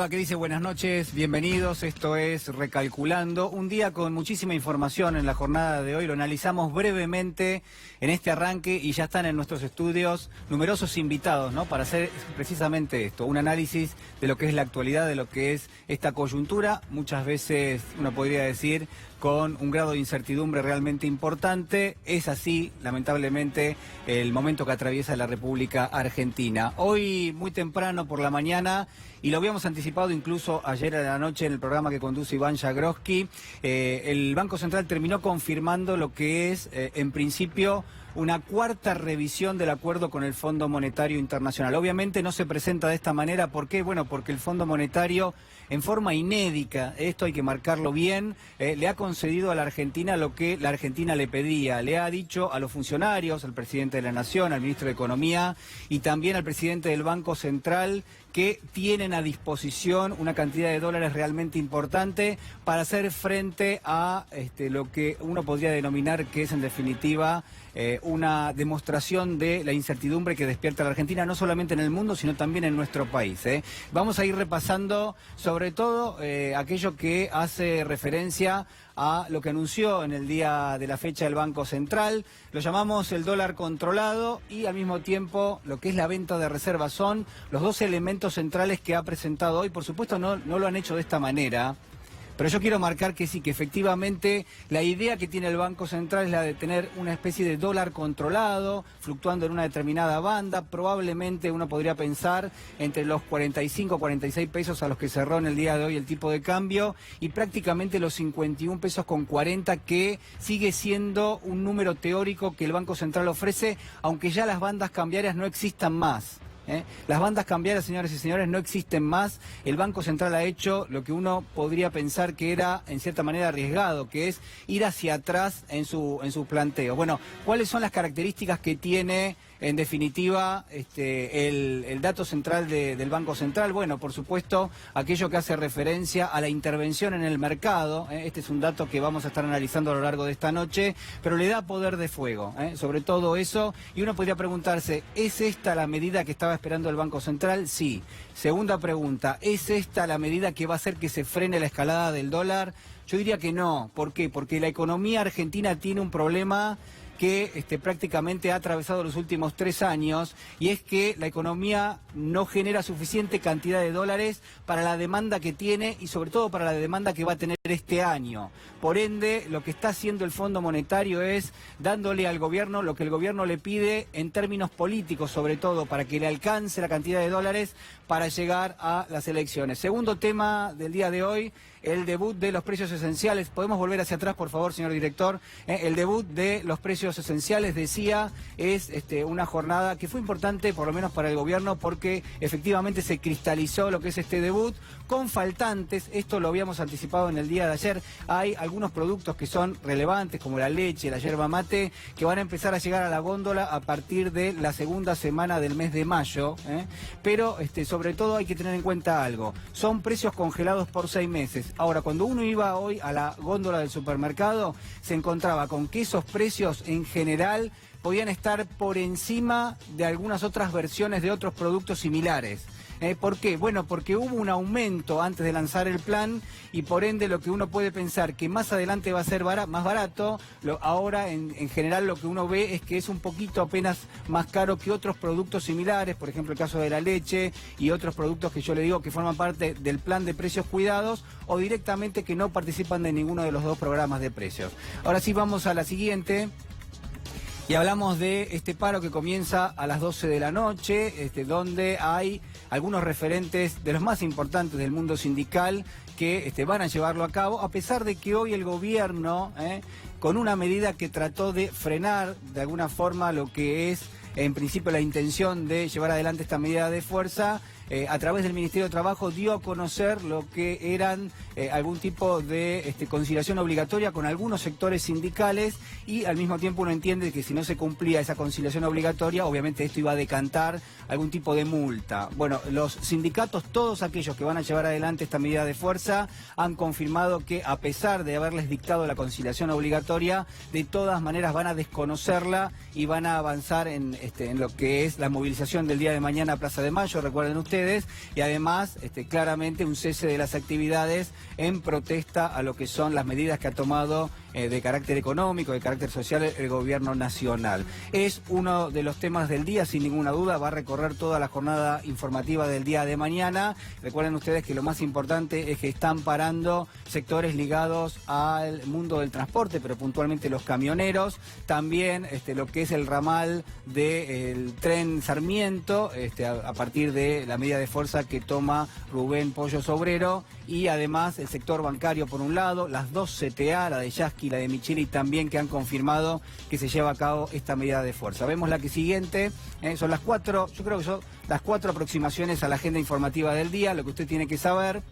Córdoba que dice buenas noches, bienvenidos, esto es Recalculando, un día con muchísima información en la jornada de hoy, lo analizamos brevemente en este arranque y ya están en nuestros estudios numerosos invitados, ¿no? Para hacer precisamente esto, un análisis de lo que es la actualidad, de lo que es esta coyuntura, muchas veces uno podría decir con un grado de incertidumbre realmente importante. Es así, lamentablemente, el momento que atraviesa la República Argentina. Hoy, muy temprano por la mañana, y lo habíamos anticipado incluso ayer a la noche en el programa que conduce Iván Jagroski, el Banco Central terminó confirmando lo que es, en principio, una cuarta revisión del acuerdo con el Fondo Monetario Internacional. Obviamente no se presenta de esta manera. ¿Por qué? Bueno, porque el Fondo Monetario, en forma inédita, esto hay que marcarlo bien, le ha concedido a la Argentina lo que la Argentina le pedía. Le ha dicho a los funcionarios, al presidente de la Nación, al ministro de Economía y también al presidente del Banco Central, que tienen a disposición una cantidad de dólares realmente importante para hacer frente a lo que uno podría denominar que es en definitiva una demostración de la incertidumbre que despierta la Argentina, no solamente en el mundo, sino también en nuestro país. Vamos a ir repasando sobre todo aquello que hace referencia a lo que anunció en el día de la fecha el Banco Central. Lo llamamos el dólar controlado y al mismo tiempo lo que es la venta de reservas. Son los dos elementos centrales que ha presentado hoy. Por supuesto no lo han hecho de esta manera, pero yo quiero marcar que sí, que efectivamente la idea que tiene el Banco Central es la de tener una especie de dólar controlado, fluctuando en una determinada banda. Probablemente uno podría pensar entre los 45, 46 pesos a los que cerró en el día de hoy el tipo de cambio y prácticamente los 51 pesos con 40, que sigue siendo un número teórico que el Banco Central ofrece, aunque ya las bandas cambiarias no existan más. Las bandas cambiarias, señores y señores, no existen más. El Banco Central ha hecho lo que uno podría pensar que era en cierta manera arriesgado, que es ir hacia atrás en su planteo. Bueno, ¿cuáles son las características que tiene en definitiva el dato central del Banco Central? Bueno, por supuesto, aquello que hace referencia a la intervención en el mercado. Este es un dato que vamos a estar analizando a lo largo de esta noche, pero le da poder de fuego, sobre todo eso. Y uno podría preguntarse, ¿es esta la medida que estaba esperando el Banco Central? Sí. Segunda pregunta, ¿es esta la medida que va a hacer que se frene la escalada del dólar? Yo diría que no. ¿Por qué? Porque la economía argentina tiene un problema que prácticamente ha atravesado los últimos 3 años, y es que la economía no genera suficiente cantidad de dólares para la demanda que tiene y sobre todo para la demanda que va a tener este año. Por ende, lo que está haciendo el Fondo Monetario es dándole al gobierno lo que el gobierno le pide en términos políticos, sobre todo para que le alcance la cantidad de dólares para llegar a las elecciones. Segundo tema del día de hoy, el debut de los precios esenciales. ¿Podemos volver hacia atrás, por favor, señor director? El debut de los precios esenciales, decía, es una jornada que fue importante, por lo menos para el gobierno, porque efectivamente se cristalizó lo que es este debut, con faltantes. Esto lo habíamos anticipado en el día de ayer. Hay algunos productos que son relevantes, como la leche, la yerba mate, que van a empezar a llegar a la góndola a partir de la segunda semana del mes de mayo. Pero sobre todo hay que tener en cuenta algo. Son precios congelados por 6 meses. Ahora, cuando uno iba hoy a la góndola del supermercado, se encontraba con que esos precios en general podían estar por encima de algunas otras versiones de otros productos similares. ¿Por qué? Bueno, porque hubo un aumento antes de lanzar el plan y por ende lo que uno puede pensar que más adelante va a ser más barato, ahora en general lo que uno ve es que es un poquito apenas más caro que otros productos similares, por ejemplo el caso de la leche y otros productos que yo le digo que forman parte del plan de precios cuidados o directamente que no participan de ninguno de los dos programas de precios. Ahora sí vamos a la siguiente. Y hablamos de este paro que comienza a las 12 de la noche, donde hay algunos referentes de los más importantes del mundo sindical que van a llevarlo a cabo, a pesar de que hoy el gobierno, con una medida que trató de frenar de alguna forma lo que es en principio la intención de llevar adelante esta medida de fuerza, a través del Ministerio de Trabajo dio a conocer lo que eran algún tipo de conciliación obligatoria con algunos sectores sindicales y al mismo tiempo uno entiende que si no se cumplía esa conciliación obligatoria, obviamente esto iba a decantar algún tipo de multa. Bueno, los sindicatos, todos aquellos que van a llevar adelante esta medida de fuerza, han confirmado que a pesar de haberles dictado la conciliación obligatoria, de todas maneras van a desconocerla y van a avanzar en lo que es la movilización del día de mañana a Plaza de Mayo. Recuerden ustedes ustedes, y además claramente un cese de las actividades en protesta a lo que son las medidas que ha tomado de carácter económico, de carácter social, el gobierno nacional. Es uno de los temas del día, sin ninguna duda, va a recorrer toda la jornada informativa del día de mañana. Recuerden ustedes que lo más importante es que están parando sectores ligados al mundo del transporte, pero puntualmente los camioneros, también lo que es el ramal del tren Sarmiento, a partir de la medida de fuerza que toma Rubén Pollo Sobrero, y además el sector bancario por un lado, las dos CTA, la de Yasky y la de Micheli también, que han confirmado que se lleva a cabo esta medida de fuerza. Vemos la que siguiente, son las 4, yo creo que son las 4 aproximaciones a la agenda informativa del día, lo que usted tiene que saber.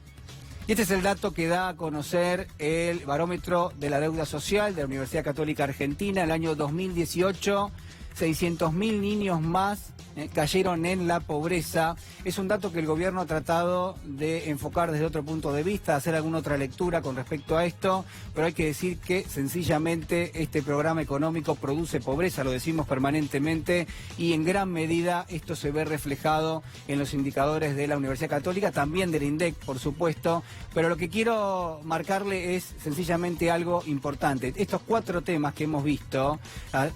Y este es el dato que da a conocer el barómetro de la deuda social de la Universidad Católica Argentina. El año 2018, 600.000 niños más cayeron en la pobreza. Es un dato que el gobierno ha tratado de enfocar desde otro punto de vista, hacer alguna otra lectura con respecto a esto, pero hay que decir que sencillamente este programa económico produce pobreza, lo decimos permanentemente, y en gran medida esto se ve reflejado en los indicadores de la Universidad Católica, también del INDEC, por supuesto, pero lo que quiero marcarle es sencillamente algo importante. Estos 4 temas que hemos visto,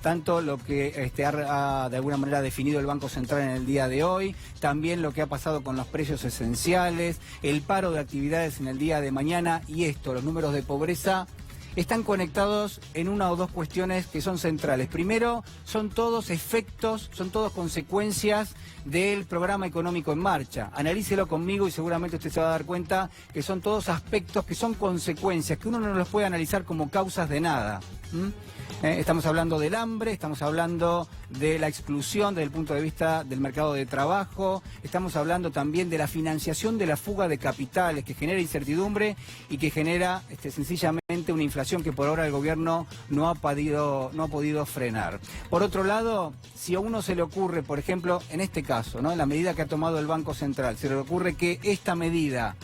tanto lo que ha de alguna manera definido el Banco Central en el día de hoy, también lo que ha pasado con los precios esenciales, el paro de actividades en el día de mañana y los números de pobreza, están conectados en una o dos cuestiones que son centrales. Primero, son todos efectos, son todos consecuencias del programa económico en marcha. Analícelo conmigo y seguramente usted se va a dar cuenta que son todos aspectos que son consecuencias, que uno no los puede analizar como causas de nada. Estamos hablando del hambre, estamos hablando de la exclusión desde el punto de vista del mercado de trabajo, estamos hablando también de la financiación de la fuga de capitales que genera incertidumbre y que genera sencillamente una inflación que por ahora el gobierno no ha podido frenar. Por otro lado, si a uno se le ocurre, por ejemplo, en este caso, en la medida que ha tomado el Banco Central, se le ocurre que esta medida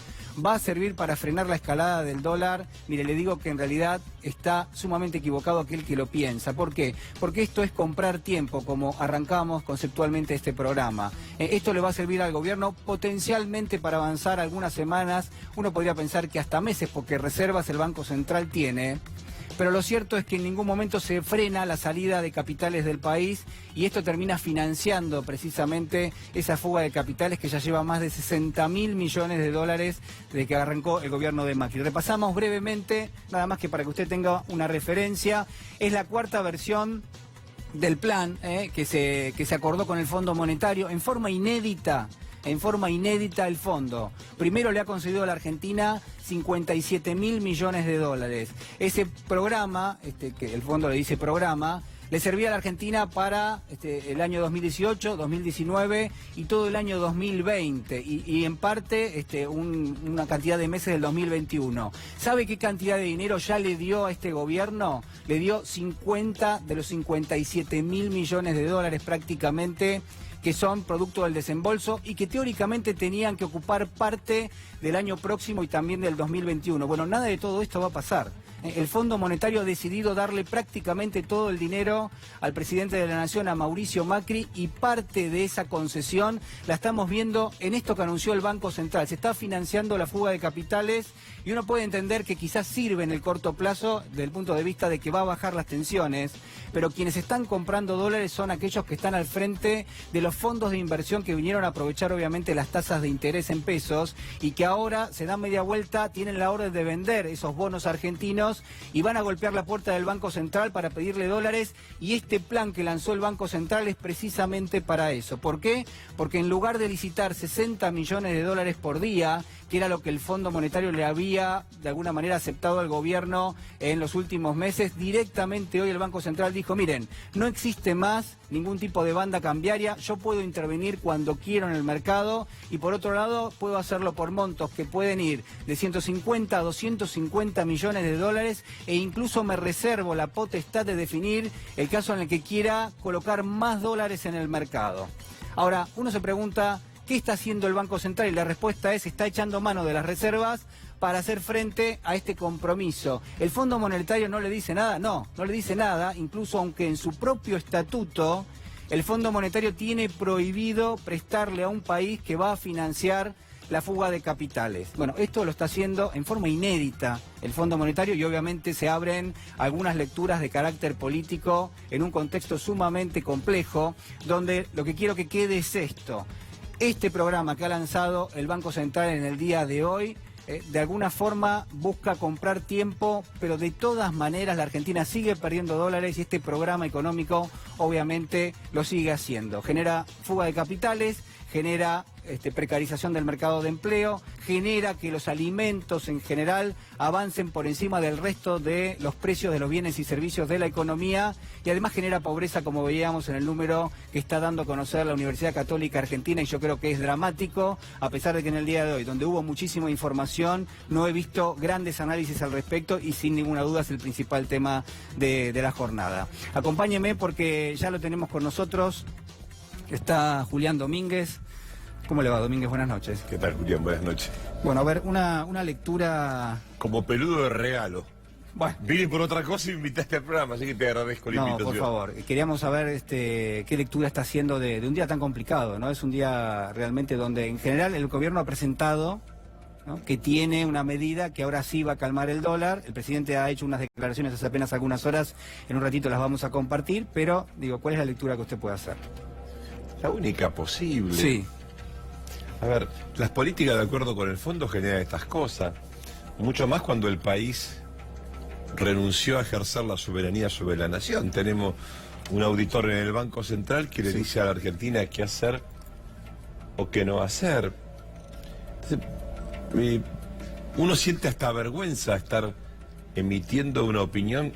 va a servir para frenar la escalada del dólar, mire, le digo que en realidad está sumamente equivocado aquel que lo piensa. ¿Por qué? Porque esto es comprar tiempo, como arrancamos conceptualmente este programa. Esto le va a servir al gobierno potencialmente para avanzar algunas semanas, uno podría pensar que hasta meses, porque reservas el Banco Central tiene. Pero lo cierto es que en ningún momento se frena la salida de capitales del país y esto termina financiando precisamente esa fuga de capitales que ya lleva más de 60.000 millones de dólares desde que arrancó el gobierno de Macri. Repasamos brevemente, nada más que para que usted tenga una referencia, es la 4ª versión del plan que se acordó con el Fondo Monetario en forma inédita el fondo. Primero le ha concedido a la Argentina 57.000 millones de dólares. Ese programa, que el fondo le dice programa, le servía a la Argentina para el año 2018, 2019 y todo el año 2020 y en parte una cantidad de meses del 2021. ¿Sabe qué cantidad de dinero ya le dio a este gobierno? Le dio 50 de los 57.000 millones de dólares prácticamente, que son producto del desembolso y que teóricamente tenían que ocupar parte del año próximo y también del 2021. Bueno, nada de todo esto va a pasar. El Fondo Monetario ha decidido darle prácticamente todo el dinero al presidente de la Nación, a Mauricio Macri, y parte de esa concesión la estamos viendo en esto que anunció el Banco Central. Se está financiando la fuga de capitales y uno puede entender que quizás sirve en el corto plazo desde el punto de vista de que va a bajar las tensiones, pero quienes están comprando dólares son aquellos que están al frente de los fondos de inversión que vinieron a aprovechar obviamente las tasas de interés en pesos y que ahora se dan media vuelta, tienen la orden de vender esos bonos argentinos y van a golpear la puerta del Banco Central para pedirle dólares, y este plan que lanzó el Banco Central es precisamente para eso. ¿Por qué? Porque en lugar de licitar 60 millones de dólares por día, que era lo que el Fondo Monetario le había de alguna manera aceptado al gobierno en los últimos meses, directamente hoy el Banco Central dijo, miren, no existe más ningún tipo de banda cambiaria, yo puedo intervenir cuando quiero en el mercado y por otro lado puedo hacerlo por montos que pueden ir de 150 a 250 millones de dólares e incluso me reservo la potestad de definir el caso en el que quiera colocar más dólares en el mercado. Ahora, uno se pregunta, ¿qué está haciendo el Banco Central? Y la respuesta es, está echando mano de las reservas para hacer frente a este compromiso. ¿El Fondo Monetario no le dice nada? No le dice nada, incluso aunque en su propio estatuto el Fondo Monetario tiene prohibido prestarle a un país que va a financiar la fuga de capitales. Bueno, esto lo está haciendo en forma inédita el Fondo Monetario y obviamente se abren algunas lecturas de carácter político en un contexto sumamente complejo, donde lo que quiero que quede es esto. Este programa que ha lanzado el Banco Central en el día de hoy, de alguna forma busca comprar tiempo, pero de todas maneras la Argentina sigue perdiendo dólares y este programa económico obviamente lo sigue haciendo. Genera fuga de capitales, genera precarización del mercado de empleo, genera que los alimentos en general avancen por encima del resto de los precios de los bienes y servicios de la economía y además genera pobreza, como veíamos en el número que está dando a conocer la Universidad Católica Argentina, y yo creo que es dramático, a pesar de que en el día de hoy, donde hubo muchísima información, no he visto grandes análisis al respecto y sin ninguna duda es el principal tema de la jornada. Acompáñeme porque ya lo tenemos con nosotros. Está Julián Domínguez. ¿Cómo le va, Domínguez? Buenas noches. ¿Qué tal, Julián? Buenas noches. Bueno, a ver, una lectura... Como peludo de regalo. Bueno. Vine por otra cosa y me invitaste al programa, así que te agradezco la invitación. No, por favor. Queríamos saber qué lectura está haciendo de un día tan complicado, ¿no? Es un día realmente donde, en general, el gobierno ha presentado, ¿no?, que tiene una medida que ahora sí va a calmar el dólar. El presidente ha hecho unas declaraciones hace apenas algunas horas, en un ratito las vamos a compartir, pero, digo, ¿cuál es la lectura que usted puede hacer? La única posible. Sí. A ver, las políticas de acuerdo con el fondo generan estas cosas. Mucho más cuando el país renunció a ejercer la soberanía sobre la nación. Tenemos un auditor en el Banco Central que le dice a la Argentina qué hacer o qué no hacer. Entonces, uno siente hasta vergüenza estar emitiendo una opinión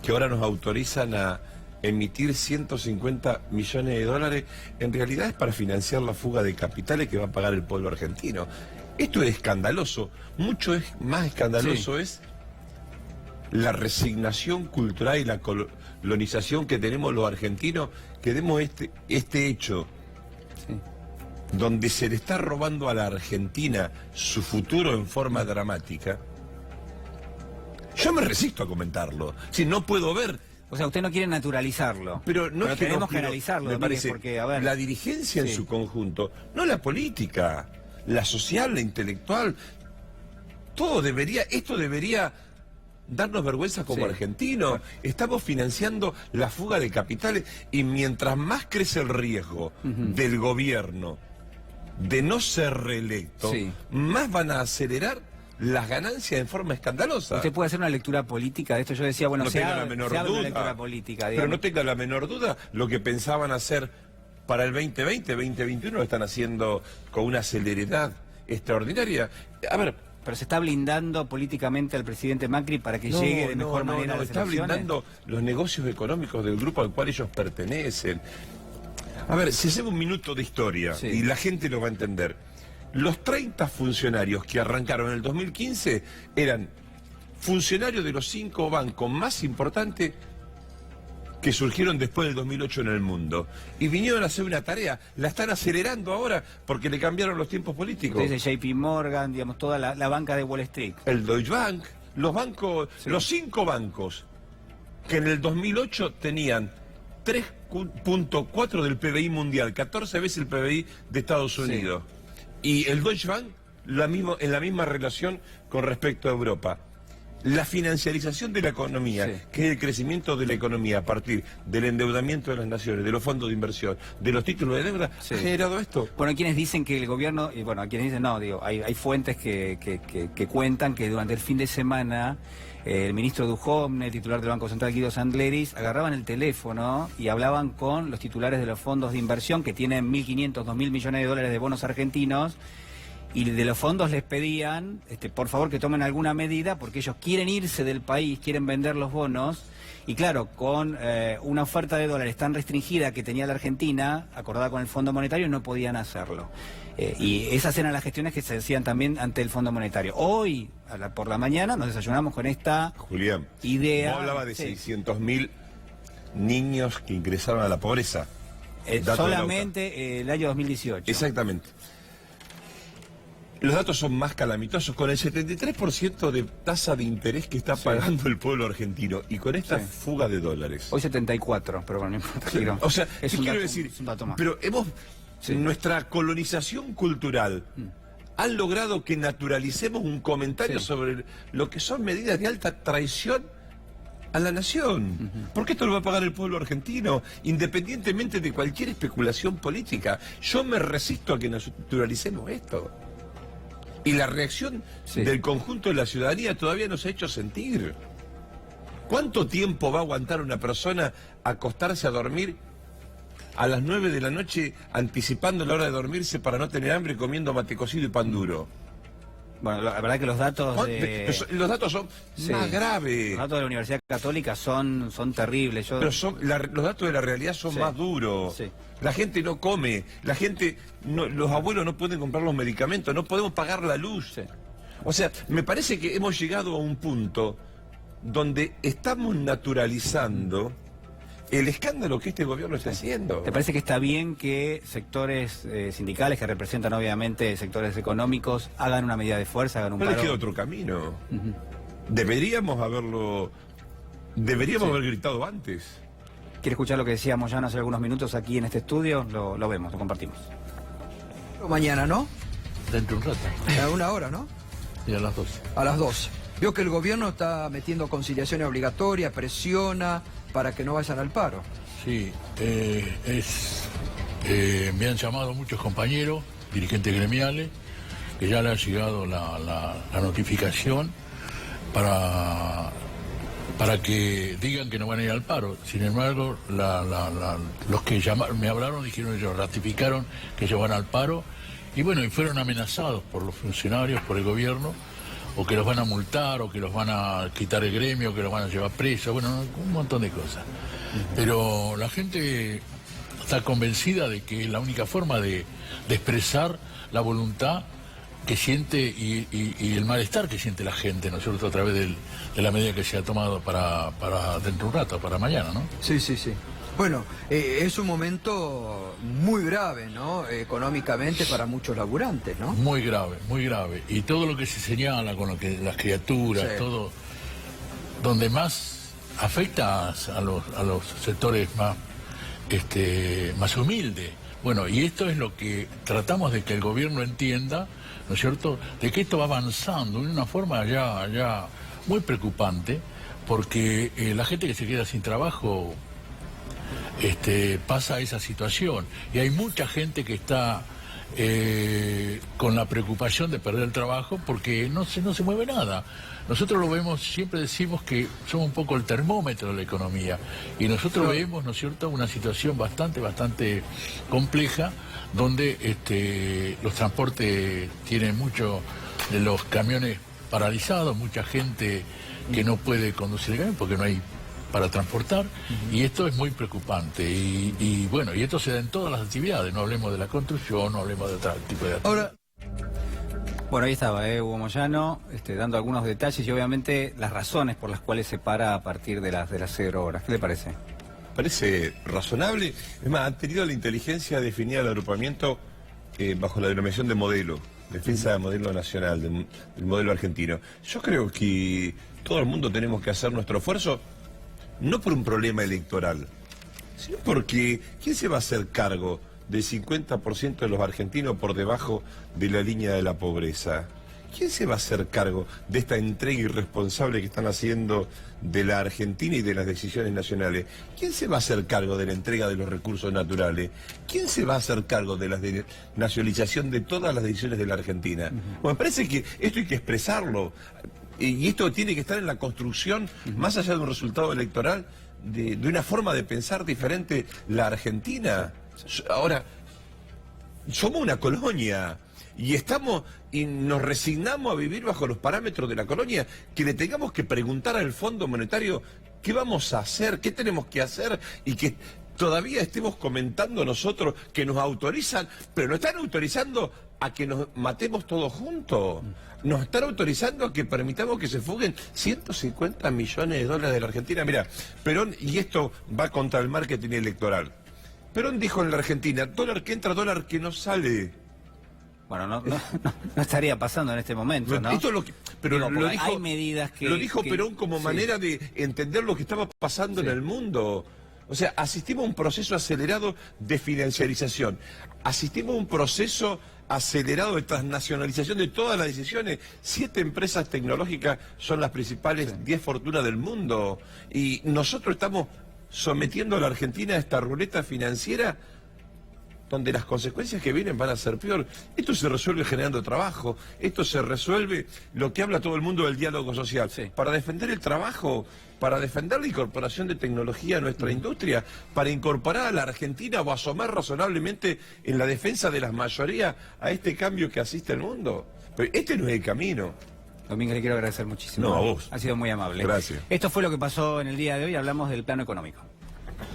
que ahora nos autorizan a emitir 150 millones de dólares, en realidad es para financiar la fuga de capitales que va a pagar el pueblo argentino. Esto es escandaloso. Mucho más escandaloso es la resignación cultural y la colonización que tenemos los argentinos, que demos este hecho, donde se le está robando a la Argentina su futuro en forma dramática. Yo me resisto a comentarlo. Si no puedo ver... O sea, usted no quiere naturalizarlo. Pero no es que queremos no quiero, generalizarlo, me parece, porque, a ver, la dirigencia en su conjunto, no la política, la social, la intelectual, esto debería darnos vergüenza como argentinos. Estamos financiando la fuga de capitales y mientras más crece el riesgo del gobierno de no ser reelecto, más van a acelerar las ganancias en forma escandalosa. Usted puede hacer una lectura política de esto. Yo decía, bueno, no tenga la menor duda, una lectura política, pero no tenga la menor duda, lo que pensaban hacer para el 2020, 2021 lo están haciendo con una celeridad extraordinaria. A ver, pero se está blindando políticamente al presidente Macri para que llegue de mejor manera a las está elecciones. blindando los negocios económicos del grupo al cual ellos pertenecen. A ver, si hacemos un minuto de historia y la gente lo va a entender. Los 30 funcionarios que arrancaron en el 2015 eran funcionarios de los 5 bancos más importantes que surgieron después del 2008 en el mundo. Y vinieron a hacer una tarea, la están acelerando ahora porque le cambiaron los tiempos políticos. Usted dice JP Morgan, digamos, toda la banca de Wall Street. El Deutsche Bank, los bancos, los 5 bancos que en el 2008 tenían 3.4 del PBI mundial, 14 veces el PBI de Estados Unidos. Y el Deutsche Bank en la misma relación con respecto a Europa. La financiarización de la economía, que es el crecimiento de la economía a partir del endeudamiento de las naciones, de los fondos de inversión, de los títulos de deuda, ha generado esto. Bueno, hay quienes dicen que el gobierno, y bueno, hay quienes dicen no, digo, hay fuentes que cuentan que durante el fin de semana el ministro Duhovne, el titular del Banco Central Guido Sandleris, agarraban el teléfono y hablaban con los titulares de los fondos de inversión que tienen 1.500, 2.000 millones de dólares de bonos argentinos, y de los fondos les pedían, por favor, que tomen alguna medida porque ellos quieren irse del país, quieren vender los bonos, y claro, con una oferta de dólares tan restringida que tenía la Argentina, acordada con el Fondo Monetario, no podían hacerlo. Y esas eran las gestiones que se hacían también ante el Fondo Monetario. Hoy, por la mañana, nos desayunamos con esta idea. Vos hablaba de 600.000 niños que ingresaron a la pobreza. Solamente el año 2018. Exactamente. Los datos son más calamitosos. Con el 73% de tasa de interés que está pagando el pueblo argentino y con esta fuga de dólares. Hoy 74, pero bueno, no importa, Giro. O sea, es ¿qué un quiero dato, decir? es un dato más. Pero nuestra colonización cultural ha logrado que naturalicemos un comentario sobre lo que son medidas de alta traición a la nación. Porque esto lo va a pagar el pueblo argentino, independientemente de cualquier especulación política. Yo me resisto a que naturalicemos esto. Y la reacción del conjunto de la ciudadanía todavía no se ha hecho sentir. ¿Cuánto tiempo va a aguantar una persona acostarse a dormir a las 9 de la noche anticipando la hora de dormirse para no tener hambre comiendo mate cocido y pan duro? Bueno, la verdad que los datos los datos son más graves. Los datos de la Universidad Católica son terribles. Pero los datos de la realidad son más duros. La gente no come, los abuelos no pueden comprar los medicamentos, no podemos pagar la luz. O sea, me parece que hemos llegado a un punto donde estamos naturalizando el escándalo que este gobierno está haciendo. ¿Te parece que está bien que sectores sindicales que representan obviamente sectores económicos hagan una medida de fuerza, hagan un paro? No les queda otro camino. Deberíamos haber gritado antes. ¿Quiere escuchar lo que decía Moyano hace algunos minutos aquí en este estudio? Lo vemos, lo compartimos. Mañana, ¿no? Dentro de un rato. A 1 hora, ¿no? Y a las 12. A las 12. Vio que el gobierno está metiendo conciliaciones obligatorias, presiona para que no vayan al paro. Sí, me han llamado muchos compañeros, dirigentes gremiales, que ya le ha llegado la notificación para que digan que no van a ir al paro. Sin embargo, los que me hablaron dijeron ellos, ratificaron que ellos van al paro y bueno, y fueron amenazados por los funcionarios, por el gobierno, o que los van a multar, o que los van a quitar el gremio, o que los van a llevar presos, bueno, un montón de cosas. Pero la gente está convencida de que es la única forma de expresar la voluntad que siente y el malestar que siente la gente, ¿no es cierto?, a través de la medida que se ha tomado para dentro de un rato, para mañana, ¿no? Sí, sí, sí. Bueno, es un momento muy grave, ¿no?, económicamente para muchos laburantes, ¿no? Muy grave, muy grave. Y todo lo que se señala con lo que las criaturas, todo, donde más afecta a los sectores más humildes. Bueno, y esto es lo que tratamos de que el gobierno entienda, ¿no es cierto?, de que esto va avanzando de una forma ya muy preocupante, porque la gente que se queda sin trabajo pasa esa situación. Y hay mucha gente que está con la preocupación de perder el trabajo porque no se mueve nada. Nosotros lo vemos, siempre decimos que somos un poco el termómetro de la economía y nosotros vemos, ¿no es cierto?, una situación bastante compleja donde los transportes tienen mucho de los camiones paralizados, mucha gente que no puede conducir el camión porque no hay para transportar, y esto es muy preocupante, y bueno, y esto se da en todas las actividades, no hablemos de la construcción, no hablemos de otro tipo de actividades. Bueno, ahí estaba Hugo Moyano, dando algunos detalles y obviamente las razones por las cuales se para a partir de las 0 horas. ¿Qué le parece? Parece razonable. Es más, han tenido la inteligencia de definir el agrupamiento bajo la denominación de modelo, defensa del modelo nacional, del modelo argentino. Yo creo que todo el mundo tenemos que hacer nuestro esfuerzo, no por un problema electoral, sino porque ¿quién se va a hacer cargo del 50% de los argentinos por debajo de la línea de la pobreza? ¿Quién se va a hacer cargo de esta entrega irresponsable que están haciendo de la Argentina y de las decisiones nacionales? ¿Quién se va a hacer cargo de la entrega de los recursos naturales? ¿Quién se va a hacer cargo de la nacionalización de todas las decisiones de la Argentina? Bueno, me parece que esto hay que expresarlo. Y esto tiene que estar en la construcción, más allá de un resultado electoral, de una forma de pensar diferente la Argentina. Ahora, somos una colonia y nos resignamos a vivir bajo los parámetros de la colonia, que le tengamos que preguntar al Fondo Monetario qué vamos a hacer, qué tenemos que hacer, y que todavía estemos comentando nosotros que nos autorizan, pero nos están autorizando a que nos matemos todos juntos. Nos están autorizando a que permitamos que se fuguen 150 millones de dólares de la Argentina. Mira, Perón, y esto va contra el marketing electoral, Perón dijo en la Argentina, dólar que entra, dólar que no sale. Bueno, no estaría pasando en este momento, ¿no? Esto es lo que, pero Digo, lo dijo, hay medidas que... lo dijo que- Perón como sí. manera de entender lo que estaba pasando en el mundo. O sea, asistimos a un proceso acelerado de financiarización. Asistimos a un proceso acelerado de transnacionalización de todas las decisiones. 7 empresas tecnológicas son las principales 10 fortunas del mundo. Y nosotros estamos sometiendo a la Argentina a esta ruleta financiera donde las consecuencias que vienen van a ser peor. Esto se resuelve generando trabajo, esto se resuelve lo que habla todo el mundo del diálogo social. Sí. Para defender el trabajo, para defender la incorporación de tecnología a nuestra industria, para incorporar a la Argentina o asomar razonablemente en la defensa de las mayorías a este cambio que asiste al mundo. Pero este no es el camino. Domínguez, le quiero agradecer muchísimo. No, a vos. Ha sido muy amable. Gracias. Esto fue lo que pasó en el día de hoy, hablamos del plano económico.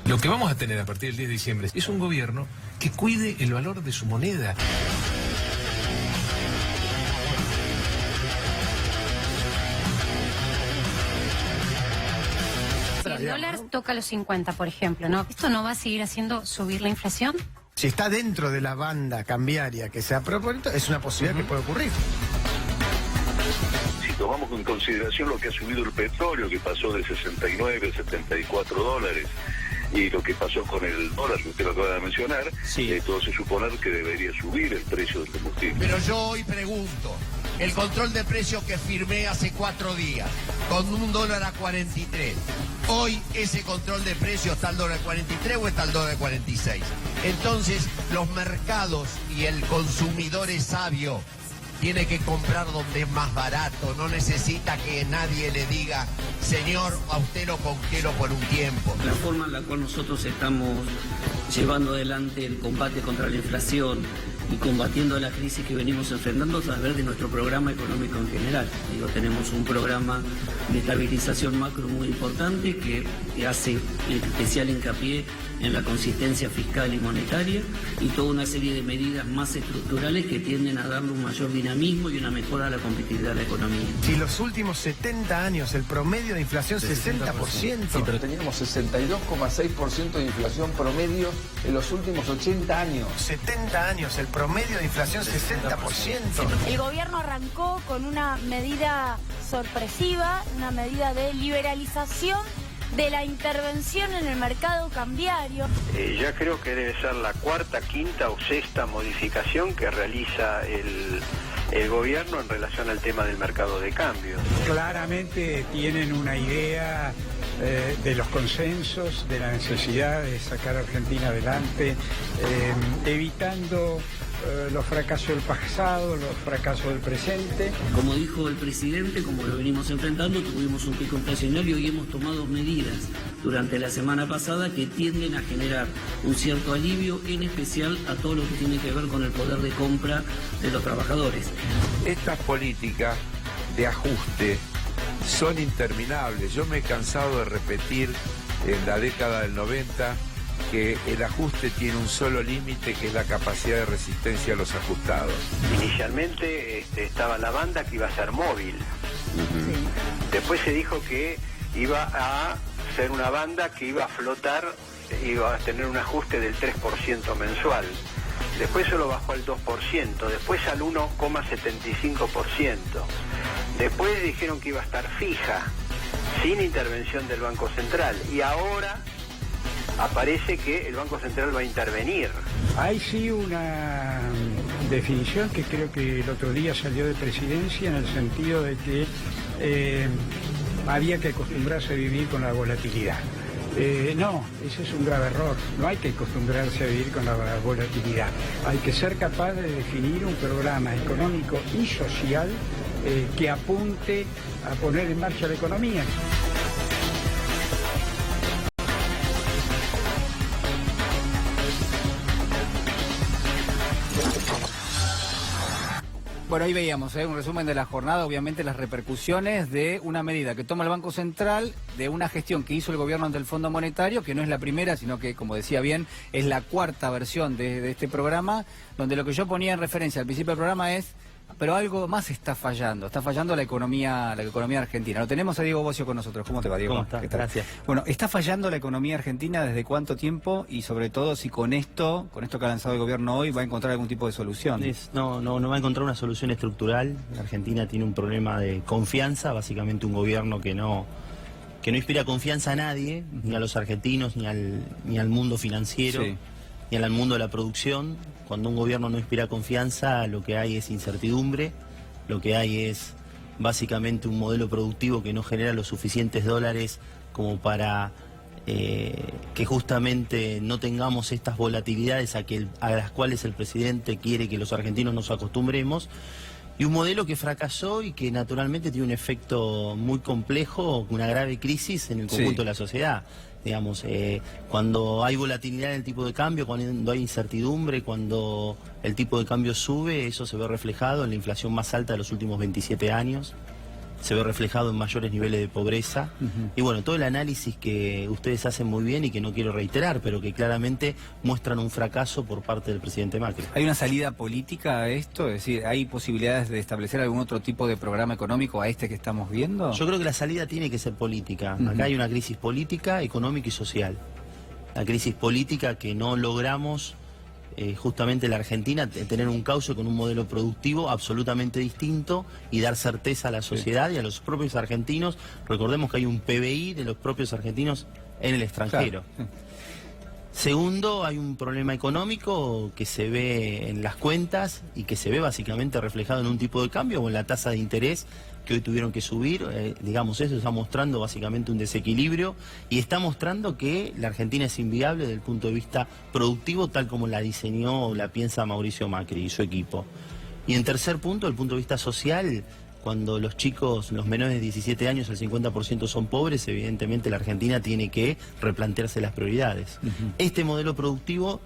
Lo que vamos a tener a partir del 10 de diciembre es un gobierno que cuide el valor de su moneda. Si el dólar toca los 50, por ejemplo, ¿no? ¿Esto no va a seguir haciendo subir la inflación? Si está dentro de la banda cambiaria que se ha propuesto, es una posibilidad que puede ocurrir. Si tomamos en consideración lo que ha subido el petróleo, que pasó de 69 a 74 dólares, y lo que pasó con el dólar, que usted lo acaba de mencionar, Sí. todo se suponer que debería subir el precio del combustible. Pero yo hoy pregunto, el control de precios que firmé hace 4 días, con un dólar a 43, hoy ese control de precios está al dólar a 43 o está al dólar a 46. Entonces, los mercados y el consumidor es sabio. Tiene que comprar donde es más barato, no necesita que nadie le diga, señor, a usted lo congelo por un tiempo. La forma en la cual nosotros estamos llevando adelante el combate contra la inflación y combatiendo la crisis que venimos enfrentando a través de nuestro programa económico en general. Digo, tenemos un programa de estabilización macro muy importante que hace especial hincapié en la consistencia fiscal y monetaria y toda una serie de medidas más estructurales que tienden a darle un mayor dinamismo y una mejora a la competitividad de la economía. Si los últimos 70 años el promedio de inflación 60%. Sí, pero teníamos 62,6% de inflación promedio en los últimos 80 años. 70 años el promedio de inflación 60%. El gobierno arrancó con una medida sorpresiva, una medida de liberalización de la intervención en el mercado cambiario. Ya creo que debe ser la cuarta, quinta o sexta modificación que realiza el gobierno en relación al tema del mercado de cambio. Claramente tienen una idea de los consensos, de la necesidad de sacar a Argentina adelante, evitando los fracasos del pasado, los fracasos del presente. Como dijo el presidente, como lo venimos enfrentando, tuvimos un pico inflacionario y hemos tomado medidas durante la semana pasada que tienden a generar un cierto alivio, en especial a todo lo que tiene que ver con el poder de compra de los trabajadores. Estas políticas de ajuste son interminables. Yo me he cansado de repetir en la década del 90 que el ajuste tiene un solo límite, que es la capacidad de resistencia a los ajustados. Inicialmente estaba la banda que iba a ser móvil. Después se dijo que iba a ser una banda que iba a flotar, iba a tener un ajuste del 3% mensual. Después se lo bajó al 2%, después al 1,75%. Después dijeron que iba a estar fija, sin intervención del Banco Central. Y ahora aparece que el Banco Central va a intervenir. Hay sí una definición que creo que el otro día salió de Presidencia en el sentido de que había que acostumbrarse a vivir con la volatilidad. No, ese es un grave error. No hay que acostumbrarse a vivir con la volatilidad. Hay que ser capaz de definir un programa económico y social que apunte a poner en marcha la economía. Bueno, ahí veíamos un resumen de la jornada, obviamente las repercusiones de una medida que toma el Banco Central, de una gestión que hizo el gobierno ante el Fondo Monetario, que no es la primera, sino que, como decía bien, es la cuarta versión de este programa, donde lo que yo ponía en referencia al principio del programa es Pero algo más está fallando la economía argentina. Lo tenemos a Diego Bocio con nosotros. ¿Cómo te va, Diego? ¿Cómo estás? Gracias. Bueno, ¿está fallando la economía argentina desde cuánto tiempo? Y sobre todo si con esto que ha lanzado el gobierno hoy va a encontrar algún tipo de solución. No va a encontrar una solución estructural. La Argentina tiene un problema de confianza, básicamente un gobierno que no inspira confianza a nadie, ni a los argentinos, ni al mundo financiero, ni al mundo de la producción. Cuando un gobierno no inspira confianza, lo que hay es incertidumbre, lo que hay es básicamente un modelo productivo que no genera los suficientes dólares como para que justamente no tengamos estas volatilidades a las cuales el presidente quiere que los argentinos nos acostumbremos. Y un modelo que fracasó y que naturalmente tiene un efecto muy complejo, una grave crisis en el conjunto de la sociedad. Digamos, cuando hay volatilidad en el tipo de cambio, cuando hay incertidumbre, cuando el tipo de cambio sube, eso se ve reflejado en la inflación más alta de los últimos 27 años, se ve reflejado en mayores niveles de pobreza. Y bueno, todo el análisis que ustedes hacen muy bien y que no quiero reiterar, pero que claramente muestran un fracaso por parte del presidente Macri. ¿Hay una salida política a esto? Es decir, ¿hay posibilidades de establecer algún otro tipo de programa económico a este que estamos viendo? Yo creo que la salida tiene que ser política. Acá hay una crisis política, económica y social. La crisis política que no logramos justamente la Argentina tener un cauce con un modelo productivo absolutamente distinto y dar certeza a la sociedad y a los propios argentinos. Recordemos que hay un PBI de los propios argentinos en el extranjero. Claro. Segundo, hay un problema económico que se ve en las cuentas y que se ve básicamente reflejado en un tipo de cambio o en la tasa de interés que hoy tuvieron que subir. Digamos, eso está mostrando básicamente un desequilibrio y está mostrando que la Argentina es inviable desde el punto de vista productivo tal como la diseñó o la piensa Mauricio Macri y su equipo. Y en tercer punto, el punto de vista social, cuando los chicos, los menores de 17 años, el 50% son pobres, evidentemente la Argentina tiene que replantearse las prioridades. Este modelo productivo,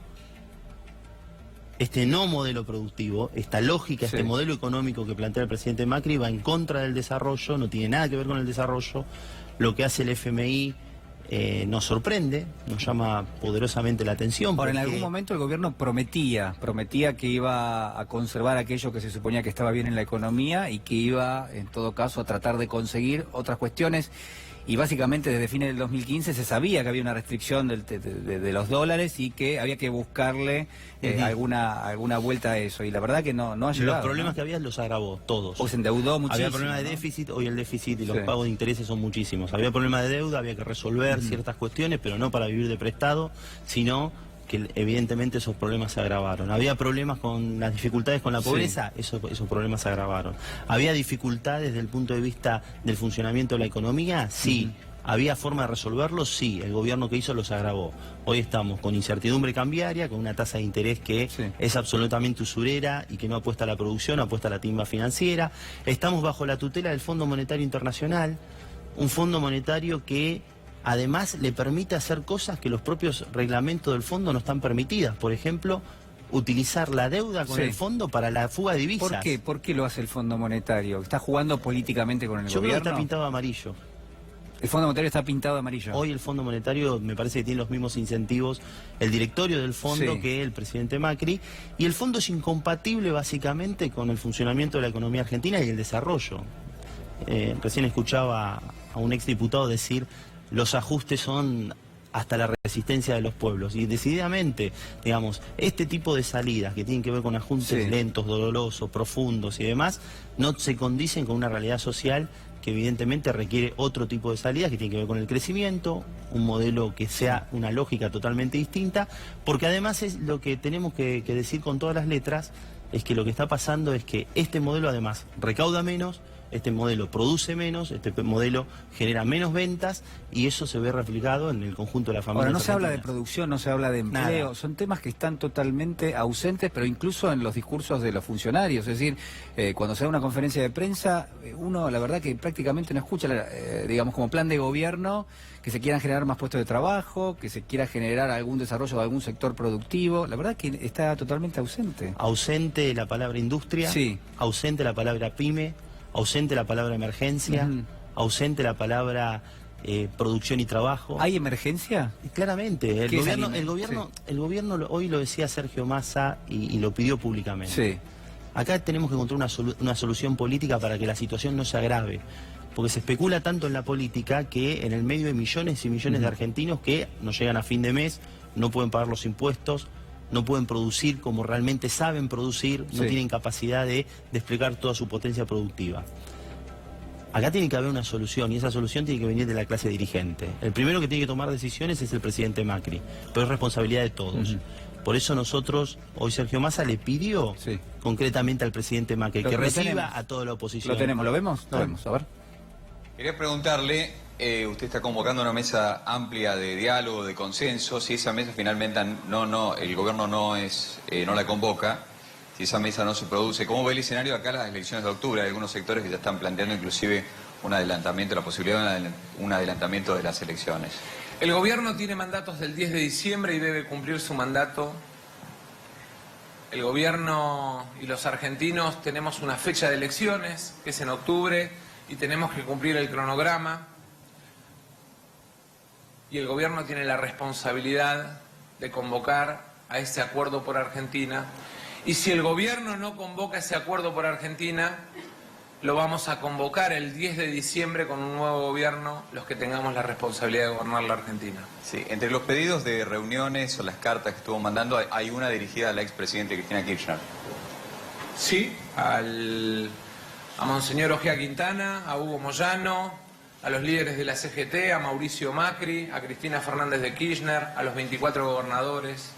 este no modelo productivo, esta lógica, este modelo económico que plantea el presidente Macri va en contra del desarrollo, no tiene nada que ver con el desarrollo. Lo que hace el FMI nos sorprende, nos llama poderosamente la atención. Ahora, en algún momento el gobierno prometía que iba a conservar aquello que se suponía que estaba bien en la economía y que iba, en todo caso, a tratar de conseguir otras cuestiones. Y básicamente desde fines del 2015 se sabía que había una restricción de los dólares y que había que buscarle alguna vuelta a eso. Y la verdad que no ha llegado. Los problemas que había los agravó, todos. O se endeudó muchísimo. Había problemas de déficit, hoy el déficit y los pagos de intereses son muchísimos. Había problemas de deuda, había que resolver ciertas cuestiones, pero no para vivir de prestado, sino que evidentemente esos problemas se agravaron. Había problemas con las dificultades con la pobreza, esos problemas se agravaron. Había dificultades desde el punto de vista del funcionamiento de la economía, sí. ¿Había forma de resolverlo? Sí. El gobierno que hizo los agravó. Hoy estamos con incertidumbre cambiaria, con una tasa de interés que es absolutamente usurera y que no apuesta a la producción, apuesta a la timba financiera. Estamos bajo la tutela del Fondo Monetario Internacional, un fondo monetario que además le permite hacer cosas que los propios reglamentos del fondo no están permitidas. Por ejemplo, utilizar la deuda con el fondo para la fuga de divisas. ¿Por qué? ¿Por qué lo hace el Fondo Monetario? ¿Está jugando políticamente con el gobierno? Yo creo que está pintado de amarillo. ¿El Fondo Monetario está pintado de amarillo? Hoy el Fondo Monetario me parece que tiene los mismos incentivos, el directorio del fondo, que el presidente Macri, y el fondo es incompatible básicamente con el funcionamiento de la economía argentina y el desarrollo. Recién escuchaba a un exdiputado decir: los ajustes son hasta la resistencia de los pueblos. Y decididamente, digamos, este tipo de salidas que tienen que ver con ajustes lentos, dolorosos, profundos y demás, no se condicen con una realidad social que evidentemente requiere otro tipo de salidas que tiene que ver con el crecimiento, un modelo que sea una lógica totalmente distinta, porque además es lo que tenemos que decir con todas las letras, es que lo que está pasando es que este modelo además recauda menos, este modelo produce menos, este modelo genera menos ventas y eso se ve reflejado en el conjunto de la familia. Ahora, no se habla de producción, no se habla de empleo, nada. Son temas que están totalmente ausentes, pero incluso en los discursos de los funcionarios. Es decir, cuando se da una conferencia de prensa, uno la verdad que prácticamente no escucha, digamos, como plan de gobierno, que se quieran generar más puestos de trabajo, que se quiera generar algún desarrollo de algún sector productivo. La verdad que está totalmente ausente. Ausente la palabra industria, ausente la palabra pyme, ausente la palabra emergencia, ausente la palabra producción y trabajo. ¿Hay emergencia? Claramente. El gobierno hoy lo decía Sergio Massa y lo pidió públicamente. Acá tenemos que encontrar una solución política para que la situación no se agrave. Porque se especula tanto en la política que en el medio hay millones y millones de argentinos que no llegan a fin de mes, no pueden pagar los impuestos, no pueden producir como realmente saben producir, no tienen capacidad de desplegar toda su potencia productiva. Acá tiene que haber una solución y esa solución tiene que venir de la clase dirigente. El primero que tiene que tomar decisiones es el presidente Macri, pero es responsabilidad de todos. Por eso nosotros, hoy Sergio Massa le pidió concretamente al presidente Macri que reciba a toda la oposición. Lo tenemos, ¿lo vemos? Lo vemos, a ver. Quería preguntarle, usted está convocando una mesa amplia de diálogo, de consenso, si esa mesa finalmente el gobierno no la convoca, si esa mesa no se produce, ¿cómo ve el escenario acá las elecciones de octubre? Hay algunos sectores que ya están planteando inclusive un adelantamiento, la posibilidad de un adelantamiento de las elecciones. El gobierno tiene mandatos del 10 de diciembre y debe cumplir su mandato. El gobierno y los argentinos tenemos una fecha de elecciones, que es en octubre, y tenemos que cumplir el cronograma. Y el gobierno tiene la responsabilidad de convocar a ese acuerdo por Argentina. Y si el gobierno no convoca ese acuerdo por Argentina, lo vamos a convocar el 10 de diciembre con un nuevo gobierno, los que tengamos la responsabilidad de gobernar la Argentina. Sí, entre los pedidos de reuniones o las cartas que estuvo mandando, hay una dirigida a la expresidente Cristina Kirchner. Sí, a Monseñor Ojea Quintana, a Hugo Moyano, a los líderes de la CGT, a Mauricio Macri, a Cristina Fernández de Kirchner, a los 24 gobernadores.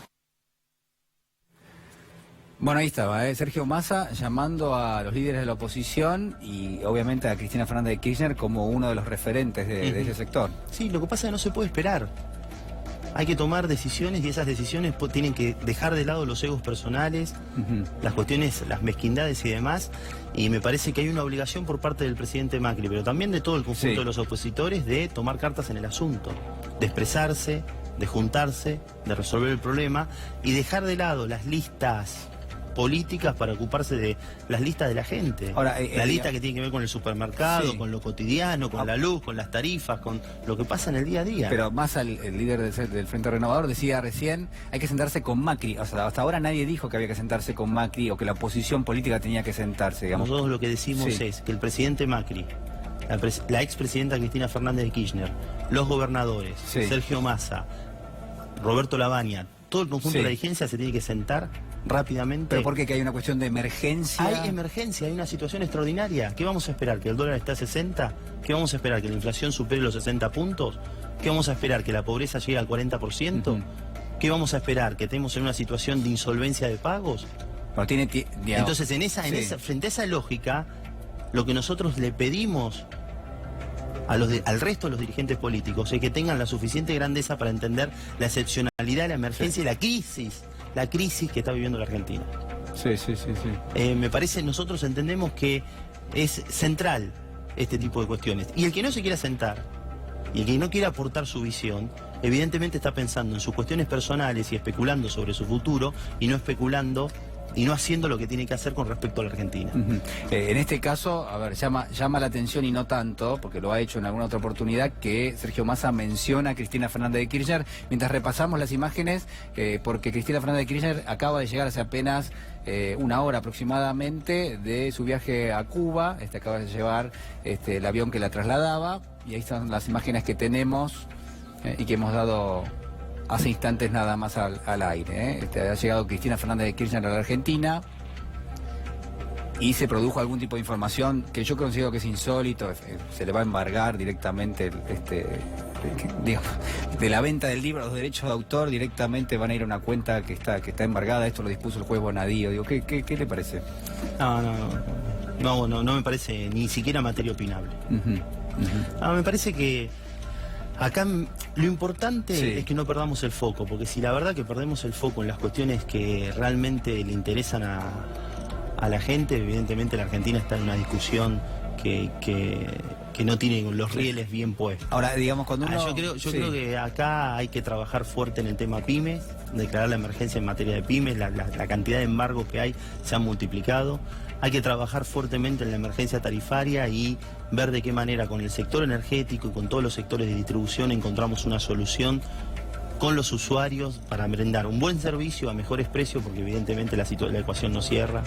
Bueno, ahí estaba, Sergio Massa llamando a los líderes de la oposición y obviamente a Cristina Fernández de Kirchner como uno de los referentes de ese sector. Sí, lo que pasa es que no se puede esperar. Hay que tomar decisiones y esas decisiones tienen que dejar de lado los egos personales, las cuestiones, las mezquindades y demás. Y me parece que hay una obligación por parte del presidente Macri, pero también de todo el conjunto de los opositores, de tomar cartas en el asunto, de expresarse, de juntarse, de resolver el problema y dejar de lado las listas políticas para ocuparse de las listas de la gente. Ahora, la lista que tiene que ver con el supermercado, con lo cotidiano, con la luz, con las tarifas, con lo que pasa en el día a día. Pero Massa, el líder del Frente Renovador, decía recién, hay que sentarse con Macri. O sea, hasta ahora nadie dijo que había que sentarse con Macri o que la oposición política tenía que sentarse, digamos. Nosotros lo que decimos es que el presidente Macri, la expresidenta Cristina Fernández de Kirchner, los gobernadores, Sergio Massa, Roberto Labaña, todo el conjunto de la dirigencia se tiene que sentar rápidamente. ¿Pero por qué? ¿Que hay una cuestión de emergencia? Hay emergencia, hay una situación extraordinaria. ¿Qué vamos a esperar? ¿Que el dólar esté a 60? ¿Qué vamos a esperar? ¿Que la inflación supere los 60 puntos? ¿Qué vamos a esperar? ¿Que la pobreza llegue al 40%? ¿Qué vamos a esperar? ¿Que estemos en una situación de insolvencia de pagos? Pero entonces, frente a esa lógica, lo que nosotros le pedimos al resto de los dirigentes políticos es que tengan la suficiente grandeza para entender la excepcionalidad, la emergencia y la crisis que está viviendo la Argentina. Me parece, nosotros entendemos que es central este tipo de cuestiones. Y el que no se quiera sentar, y el que no quiera aportar su visión, evidentemente está pensando en sus cuestiones personales y especulando sobre su futuro, y no especulando y no haciendo lo que tiene que hacer con respecto a la Argentina. En este caso, a ver, llama la atención y no tanto, porque lo ha hecho en alguna otra oportunidad, que Sergio Massa menciona a Cristina Fernández de Kirchner, mientras repasamos las imágenes, porque Cristina Fernández de Kirchner acaba de llegar hace apenas una hora aproximadamente de su viaje a Cuba, acaba de llevar el avión que la trasladaba, y ahí están las imágenes que tenemos y que hemos dado hace instantes nada más al aire. Ha llegado Cristina Fernández de Kirchner a la Argentina y se produjo algún tipo de información que yo considero que es insólito. Se le va a embargar directamente digamos, de la venta del libro, los derechos de autor directamente van a ir a una cuenta que está embargada. Esto lo dispuso el juez Bonadío. Digo, ¿qué le parece? No me parece ni siquiera materia opinable. Me parece que acá lo importante es que no perdamos el foco, porque si la verdad que perdemos el foco en las cuestiones que realmente le interesan a la gente, evidentemente la Argentina está en una discusión que no tiene los rieles bien puestos. Ahora, digamos, cuando uno... Yo creo que acá hay que trabajar fuerte en el tema pymes, declarar la emergencia en materia de pymes, la cantidad de embargos que hay se han multiplicado. Hay que trabajar fuertemente en la emergencia tarifaria y ver de qué manera con el sector energético y con todos los sectores de distribución encontramos una solución con los usuarios para brindar un buen servicio a mejores precios, porque evidentemente la ecuación no cierra.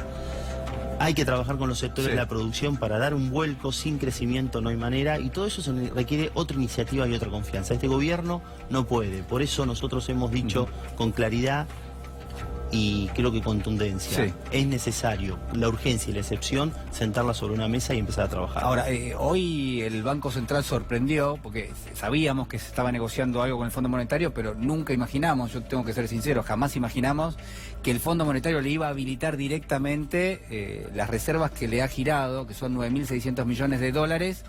Hay que trabajar con los sectores de la producción para dar un vuelco. Sin crecimiento no hay manera, y todo eso requiere otra iniciativa y otra confianza. Este gobierno no puede, por eso nosotros hemos dicho con claridad y creo que contundencia, es necesario la urgencia y la excepción, sentarla sobre una mesa y empezar a trabajar. Ahora, hoy el Banco Central sorprendió, porque sabíamos que se estaba negociando algo con el Fondo Monetario, pero nunca imaginamos, yo tengo que ser sincero, jamás imaginamos que el Fondo Monetario le iba a habilitar directamente las reservas que le ha girado, que son 9.600 millones de dólares,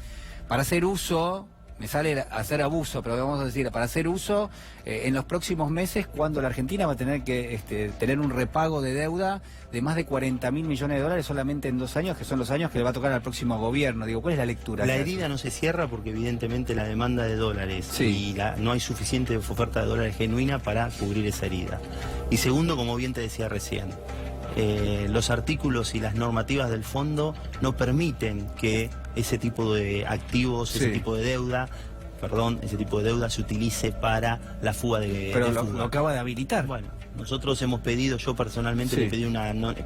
para hacer uso... Me sale hacer abuso, pero vamos a decir, para hacer uso en los próximos meses, cuando la Argentina va a tener que tener un repago de deuda de más de 40.000 millones de dólares solamente en 2 años, que son los años que le va a tocar al próximo gobierno. Digo, ¿cuál es la lectura? La herida no se cierra porque evidentemente la demanda de dólares y no hay suficiente oferta de dólares genuina para cubrir esa herida. Y segundo, como bien te decía recién, los artículos y las normativas del fondo no permiten que ese tipo de activos, ese tipo de deuda, ese tipo de deuda se utilice para la fuga de Pero fuga. lo acaba de habilitar. Bueno, nosotros hemos pedido, yo personalmente le pedí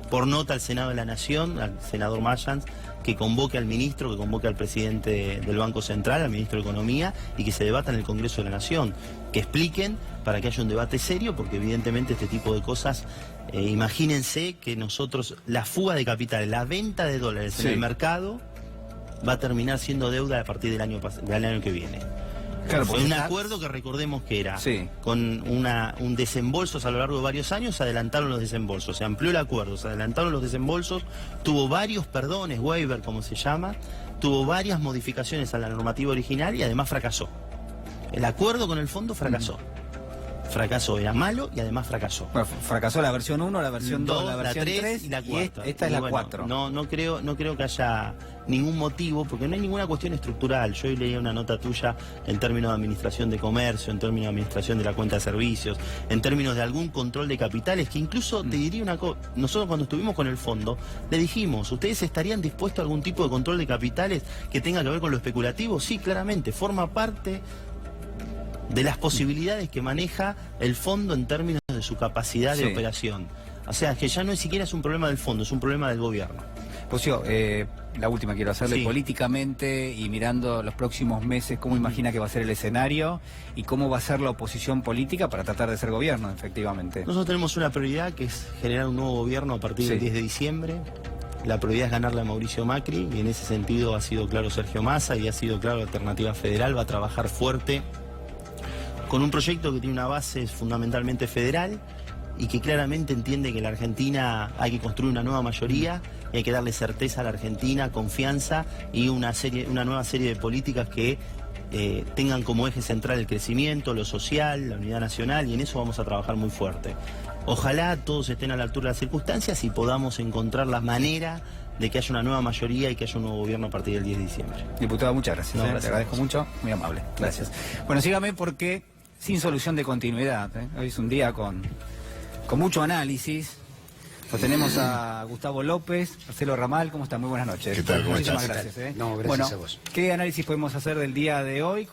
por nota al Senado de la Nación, al senador Mayans, que convoque al ministro, que convoque al presidente del Banco Central, al ministro de Economía, y que se debata en el Congreso de la Nación, que expliquen para que haya un debate serio, porque evidentemente este tipo de cosas, imagínense que nosotros, la fuga de capitales, la venta de dólares en el mercado, va a terminar siendo deuda a partir del año que viene. Claro, fue un acuerdo que recordemos que era con un desembolsos a lo largo de varios años, se adelantaron los desembolsos, se amplió el acuerdo, se adelantaron los desembolsos, tuvo varios perdones, waiver como se llama, tuvo varias modificaciones a la normativa original y además fracasó. El acuerdo con el fondo fracasó. Fracasó, era malo y además fracasó. Bueno, fracasó la versión 1, la versión 2, la versión 3 y la 4. Esta es la 4. No creo que haya ningún motivo, porque no hay ninguna cuestión estructural. Yo hoy leía una nota tuya en términos de administración de comercio, en términos de administración de la cuenta de servicios, en términos de algún control de capitales, que incluso te diría una cosa, nosotros cuando estuvimos con el fondo, le dijimos, ¿ustedes estarían dispuestos a algún tipo de control de capitales que tenga que ver con lo especulativo? Sí, claramente, forma parte de las posibilidades que maneja el fondo en términos de su capacidad de operación. O sea, que ya no es siquiera es un problema del fondo, es un problema del gobierno. Pocio, la última quiero hacerle políticamente y mirando los próximos meses, ¿cómo imagina que va a ser el escenario y cómo va a ser la oposición política para tratar de ser gobierno, efectivamente? Nosotros tenemos una prioridad que es generar un nuevo gobierno a partir del 10 de diciembre. La prioridad es ganarle a Mauricio Macri y en ese sentido ha sido claro Sergio Massa y ha sido claro la Alternativa Federal, va a trabajar fuerte con un proyecto que tiene una base fundamentalmente federal y que claramente entiende que en la Argentina hay que construir una nueva mayoría y hay que darle certeza a la Argentina, confianza y una nueva serie de políticas que tengan como eje central el crecimiento, lo social, la unidad nacional, y en eso vamos a trabajar muy fuerte. Ojalá todos estén a la altura de las circunstancias y podamos encontrar la manera de que haya una nueva mayoría y que haya un nuevo gobierno a partir del 10 de diciembre. Diputado, muchas gracias. Gracias. Te agradezco mucho, muy amable. Gracias. Bueno, sígame porque sin solución de continuidad. Hoy es un día con mucho análisis. Lo tenemos a Gustavo López, Marcelo Ramal, ¿cómo está? Muy buenas noches. ¿Qué tal? Muchísimas gracias. No, gracias bueno, a vos. ¿Qué análisis podemos hacer del día de hoy?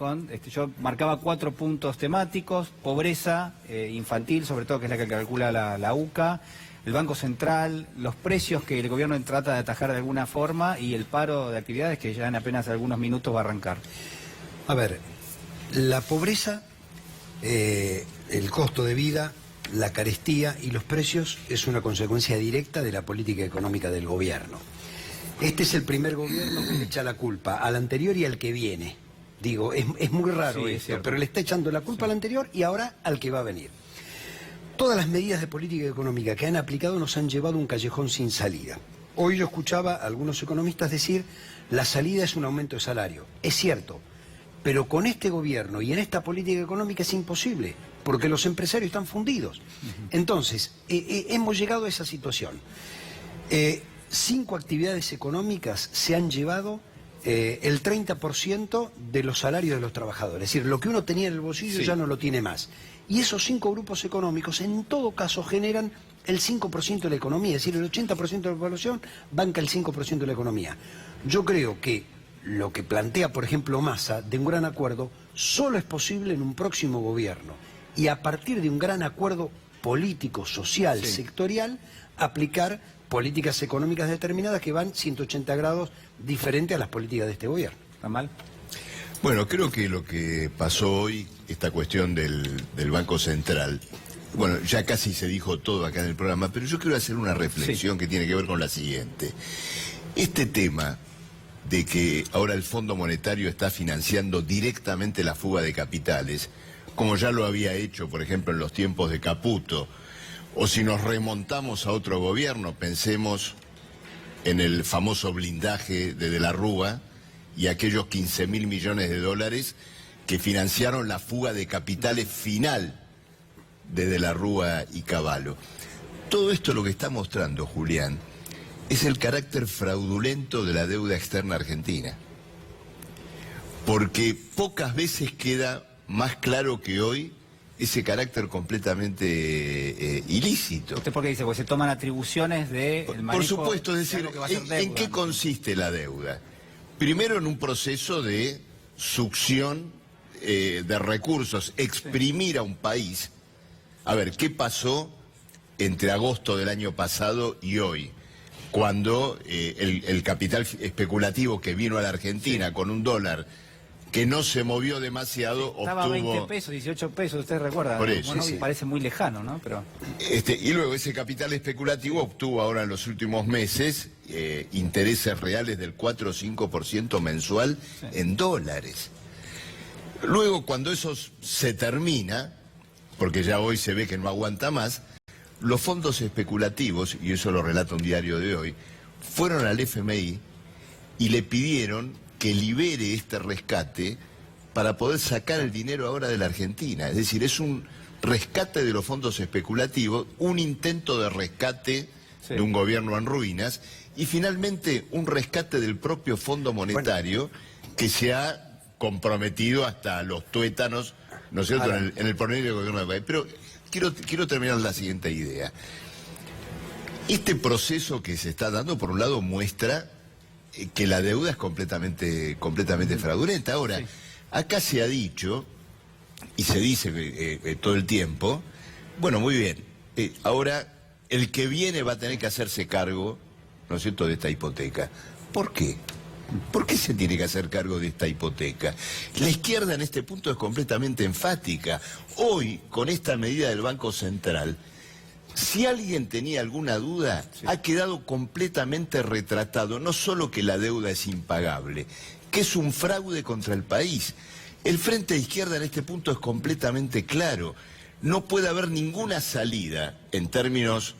Yo marcaba 4 puntos temáticos: pobreza infantil, sobre todo, que es la que calcula la UCA, el Banco Central, los precios que el gobierno trata de atajar de alguna forma y el paro de actividades que ya en apenas algunos minutos va a arrancar. A ver, la pobreza, el costo de vida, la carestía y los precios es una consecuencia directa de la política económica del gobierno. Este es el primer gobierno que le echa la culpa al anterior y al que viene. Digo, es muy raro esto, pero le está echando la culpa al anterior y ahora al que va a venir. Todas las medidas de política económica que han aplicado nos han llevado a un callejón sin salida. Hoy yo escuchaba a algunos economistas decir, la salida es un aumento de salario. Es cierto, pero con este gobierno y en esta política económica es imposible, porque los empresarios están fundidos. Entonces, hemos llegado a esa situación. 5 actividades económicas se han llevado el 30% de los salarios de los trabajadores. Es decir, lo que uno tenía en el bolsillo ya no lo tiene más. Y esos 5 grupos económicos, en todo caso, generan el 5% de la economía. Es decir, el 80% de la población banca el 5% de la economía. Yo creo que lo que plantea, por ejemplo, Massa, de un gran acuerdo, solo es posible en un próximo gobierno. Y a partir de un gran acuerdo político, social, sectorial, aplicar políticas económicas determinadas que van 180 grados diferente a las políticas de este gobierno. ¿Está mal? Bueno, creo que lo que pasó hoy, esta cuestión del Banco Central, bueno, ya casi se dijo todo acá en el programa, pero yo quiero hacer una reflexión que tiene que ver con la siguiente. Este tema de que ahora el Fondo Monetario está financiando directamente la fuga de capitales, como ya lo había hecho, por ejemplo, en los tiempos de Caputo, o si nos remontamos a otro gobierno, pensemos en el famoso blindaje de la Rúa y aquellos 15.000 millones de dólares que financiaron la fuga de capitales final de la Rúa y Cavallo. Todo esto lo que está mostrando, Julián, es el carácter fraudulento de la deuda externa argentina. Porque pocas veces queda más claro que hoy ese carácter completamente ilícito. ¿Usted por qué dice? Porque se toman atribuciones de el manejo. Por supuesto, es decir, ¿en qué consiste la deuda? Primero, en un proceso de succión de recursos, exprimir a un país. A ver, ¿qué pasó entre agosto del año pasado y hoy? Cuando el capital especulativo que vino a la Argentina con un dólar que no se movió demasiado, estaba obtuvo... 20 pesos, 18 pesos, usted recuerda. Por eso, bueno, sí. Parece muy lejano, ¿no? Pero... Y luego ese capital especulativo obtuvo ahora en los últimos meses intereses reales del 4 o 5% mensual en dólares. Luego, cuando eso se termina, porque ya hoy se ve que no aguanta más, los fondos especulativos, y eso lo relata un diario de hoy, fueron al FMI y le pidieron que libere este rescate para poder sacar el dinero ahora de la Argentina. Es decir, es un rescate de los fondos especulativos, un intento de rescate de un gobierno en ruinas y finalmente un rescate del propio Fondo Monetario que se ha comprometido hasta los tuétanos, ¿no es cierto?, en el porvenir del gobierno del país. Pero quiero terminar la siguiente idea. Este proceso que se está dando, por un lado, muestra que la deuda es completamente fraudulenta. Ahora, acá se ha dicho, y se dice todo el tiempo, bueno, muy bien, ahora el que viene va a tener que hacerse cargo, ¿no es cierto?, de esta hipoteca. ¿Por qué? ¿Por qué se tiene que hacer cargo de esta hipoteca? La izquierda en este punto es completamente enfática. Hoy, con esta medida del Banco Central, si alguien tenía alguna duda, ha quedado completamente retratado. No solo que la deuda es impagable, que es un fraude contra el país. El Frente de Izquierda en este punto es completamente claro. No puede haber ninguna salida en términos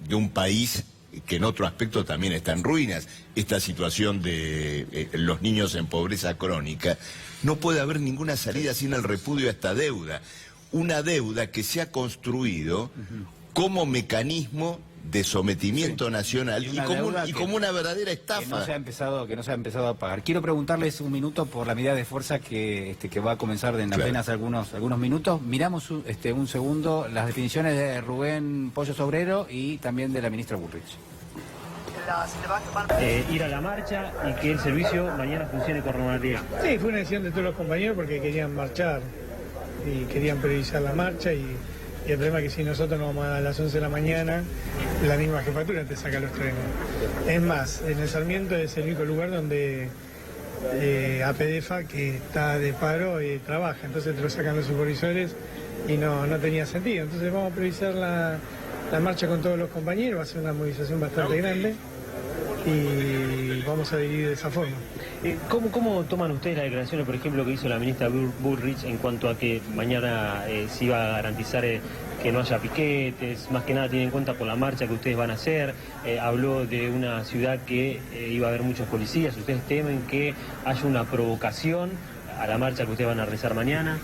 de un país que en otro aspecto también está en ruinas. Esta situación de los niños en pobreza crónica. No puede haber ninguna salida sin el repudio a esta deuda. Una deuda que se ha construido como mecanismo de sometimiento nacional y como una verdadera estafa. Que no se ha empezado a pagar. Quiero preguntarles un minuto por la medida de fuerza que va a comenzar en apenas algunos minutos. Miramos un segundo las definiciones de Rubén Pollo Sobrero y también de la ministra Bullrich. Ir a la marcha y que el servicio mañana funcione con normalidad. Sí, fue una decisión de todos los compañeros porque querían marchar y querían priorizar la marcha y el problema es que si nosotros nos vamos a las 11 de la mañana, la misma jefatura te saca los trenes. Es más, en el Sarmiento es el único lugar donde APDFA, que está de paro, trabaja. Entonces te lo sacan los supervisores y no tenía sentido. Entonces vamos a priorizar la marcha con todos los compañeros, va a ser una movilización bastante grande y vamos a dividir de esa forma. ¿Cómo toman ustedes las declaraciones, por ejemplo, que hizo la ministra Bullrich en cuanto a que mañana se iba a garantizar que no haya piquetes, más que nada tienen en cuenta por la marcha que ustedes van a hacer? Habló de una ciudad que iba a haber muchos policías. ¿Ustedes temen que haya una provocación a la marcha que ustedes van a realizar mañana?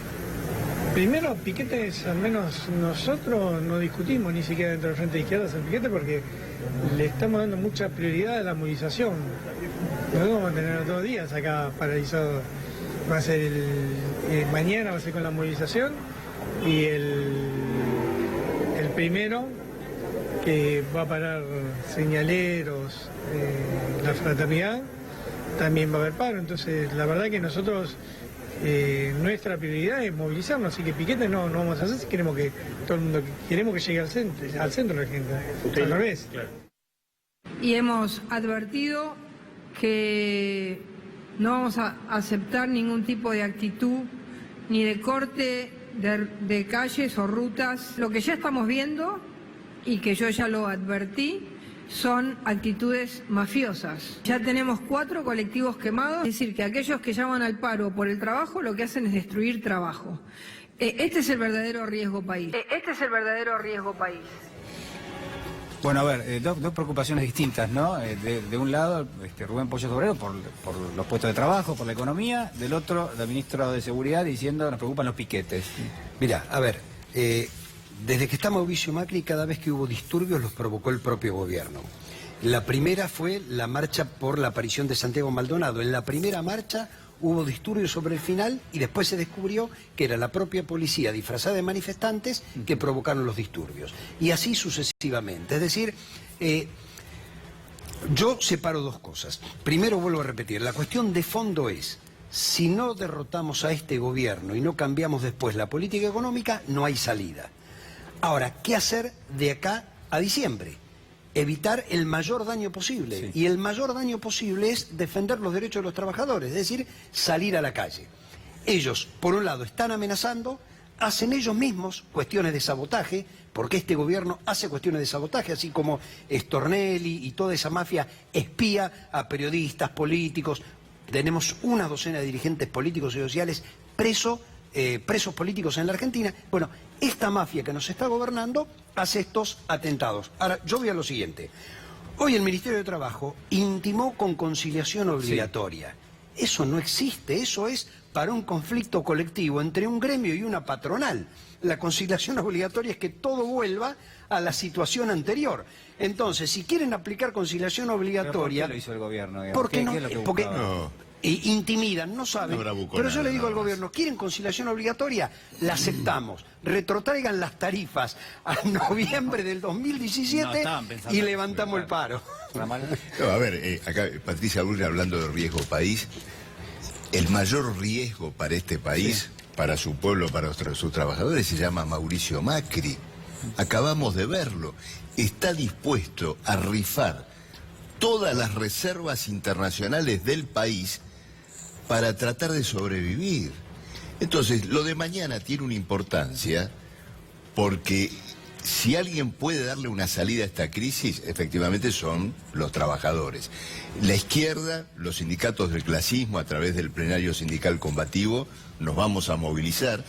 Primero, piquetes, al menos nosotros no discutimos ni siquiera dentro del Frente de Izquierda el piquete porque le estamos dando mucha prioridad a la movilización. Nosotros vamos a tener 2 días acá paralizados. Va a ser mañana va a ser con la movilización y el primero que va a parar señaleros, la fraternidad, también va a haber paro. Entonces, la verdad que nosotros nuestra prioridad es movilizarnos, así que piquetes no vamos a hacer si queremos que todo el mundo queremos que llegue al centro la gente. Al revés. Claro. y hemos advertido que no vamos a aceptar ningún tipo de actitud ni de corte de calles o rutas. Lo que ya estamos viendo, y que yo ya lo advertí, son actitudes mafiosas. Ya tenemos 4 colectivos quemados, es decir, que aquellos que llaman al paro por el trabajo lo que hacen es destruir trabajo. Este es el verdadero riesgo país. Este es el verdadero riesgo país. Bueno, a ver, dos preocupaciones distintas, ¿no? De un lado, Rubén Pollo Sobrero por los puestos de trabajo, por la economía. Del otro, la ministra de Seguridad diciendo nos preocupan los piquetes. Mirá, a ver, desde que está Mauricio Macri, cada vez que hubo disturbios los provocó el propio gobierno. La primera fue la marcha por la aparición de Santiago Maldonado. En la primera marcha hubo disturbios sobre el final y después se descubrió que era la propia policía disfrazada de manifestantes que provocaron los disturbios. Y así sucesivamente. Es decir, yo separo dos cosas. Primero, vuelvo a repetir, la cuestión de fondo es, si no derrotamos a este gobierno y no cambiamos después la política económica, no hay salida. Ahora, ¿qué hacer de acá a diciembre? Evitar el mayor daño posible. Sí. Y el mayor daño posible es defender los derechos de los trabajadores, es decir, salir a la calle. Ellos, por un lado, están amenazando, hacen ellos mismos cuestiones de sabotaje, porque este gobierno hace cuestiones de sabotaje, así como Stornelli y toda esa mafia espía a periodistas, políticos. Tenemos una docena de dirigentes políticos y sociales presos políticos en la Argentina. Bueno, esta mafia que nos está gobernando hace estos atentados. Ahora, yo voy a lo siguiente. Hoy el Ministerio de Trabajo intimó con conciliación obligatoria. Sí. Eso no existe, eso es para un conflicto colectivo entre un gremio y una patronal. La conciliación obligatoria es que todo vuelva a la situación anterior. Entonces, si quieren aplicar conciliación obligatoria... ¿Por qué lo hizo el gobierno? Porque no, ¿Qué es lo que porque buscaba? Intimidan, no saben. Pero yo le digo al gobierno, ¿quieren conciliación obligatoria? La aceptamos. Retrotraigan las tarifas a noviembre del 2017 y levantamos el paro. No, a ver, acá Patricia Bullrich hablando de riesgo país. El mayor riesgo para este país, para su pueblo, para sus trabajadores, se llama Mauricio Macri. Acabamos de verlo. Está dispuesto a rifar todas las reservas internacionales del país para tratar de sobrevivir. Entonces, lo de mañana tiene una importancia porque si alguien puede darle una salida a esta crisis, efectivamente son los trabajadores. La izquierda, los sindicatos del clasismo, a través del plenario sindical combativo, nos vamos a movilizar.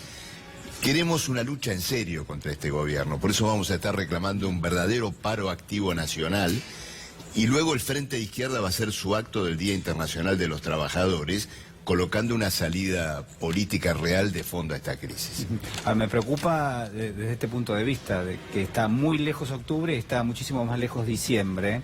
Queremos una lucha en serio contra este gobierno, por eso vamos a estar reclamando un verdadero paro activo nacional. Y luego el Frente de Izquierda va a hacer su acto del Día Internacional de los Trabajadores, colocando una salida política real de fondo a esta crisis. Me preocupa desde este punto de vista, de que está muy lejos octubre y está muchísimo más lejos diciembre,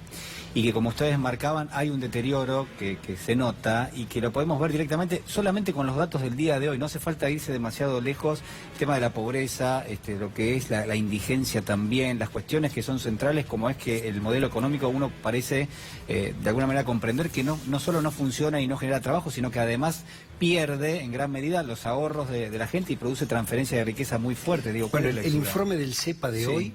y que como ustedes marcaban hay un deterioro que se nota y que lo podemos ver directamente solamente con los datos del día de hoy. No hace falta irse demasiado lejos. El tema de la pobreza, lo que es la indigencia también, las cuestiones que son centrales, como es que el modelo económico uno parece de alguna manera comprender que no solo no funciona y no genera trabajo, sino que además pierde en gran medida los ahorros de la gente y produce transferencia de riqueza muy fuerte. Digo, bueno, el informe del CEPA de hoy